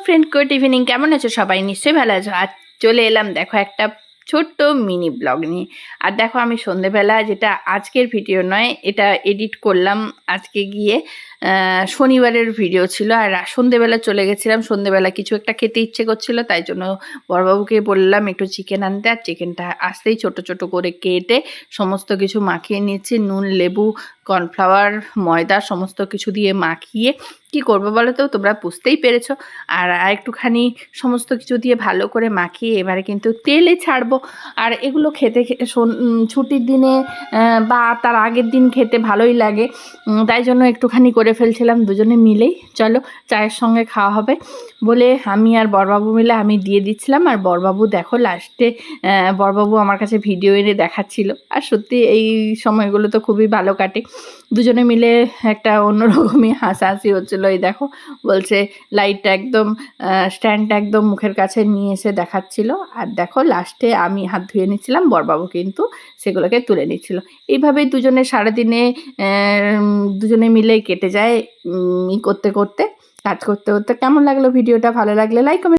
Friend, good evening. কেমন আছো সবাই? নিশ্চয়ই ভালো আছো। আজ চলে এলাম দেখো একটা ছোট্ট মিনি ব্লগ নিয়ে। আর দেখো আমি সন্ধেবেলা, যেটা আজকের ভিডিও নয়, এটা এডিট করলাম আজকে গিয়ে। শনিবারের ভিডিও ছিল, আর সন্ধেবেলা চলে গেছিলাম। সন্ধেবেলা কিছু একটা খেতে ইচ্ছে করছিল, তাই জন্য বড়বাবুকে বললাম একটু চিকেন আনতে। আর চিকেনটা আসতেই ছোট ছোট করে কেটে সমস্ত কিছু মাখিয়ে নিচ্ছি। নুন, লেবু, কর্নফ্লাওয়ার, ময়দা সমস্ত কিছু দিয়ে মাখিয়ে কি করবো বলো তো, তোমরা বুঝতেই পেরেছো। আর একটুখানি সমস্ত কিছু দিয়ে ভালো করে মাখিয়ে এবারে কিন্তু তেলে ছাড়বো। আর এগুলো খেতে ছুটির দিনে বা তার আগের দিন খেতে ভালোই লাগে, তাই জন্য একটুখানি করে ফেলছিলাম। দুজনে মিলেই চলো চায়ের সঙ্গে খাওয়া হবে বলে আমি আর বড়বাবু মিলে আমি দিয়ে দিচ্ছিলাম। আর বড়বাবু দেখো লাস্টে বড়বাবু আমার কাছে ভিডিও এনে দেখাচ্ছিল। আর সত্যি এই সময়গুলো তো খুবই ভালো কাটে। দুজনে মিলে একটা অন্যরকমই হাসাহাসি হচ্ছিলো। এই দেখো বলছে লাইটটা একদম স্ট্যান্ডটা একদম মুখের কাছে নিয়ে এসে দেখাচ্ছিল। আর দেখো লাস্টে আমি হাত ধুয়ে নিচ্ছিলাম, বড়বাবু কিন্তু সেগুলোকে তুলে নিচ্ছিল। এইভাবেই দুজনে সারাদিনে দুজনে মিলেই কেটে যায়, ই করতে করতে, কাজ করতে করতে। কেমন লাগলো ভিডিওটা? ভালো লাগলে লাইক, কমেন্ট।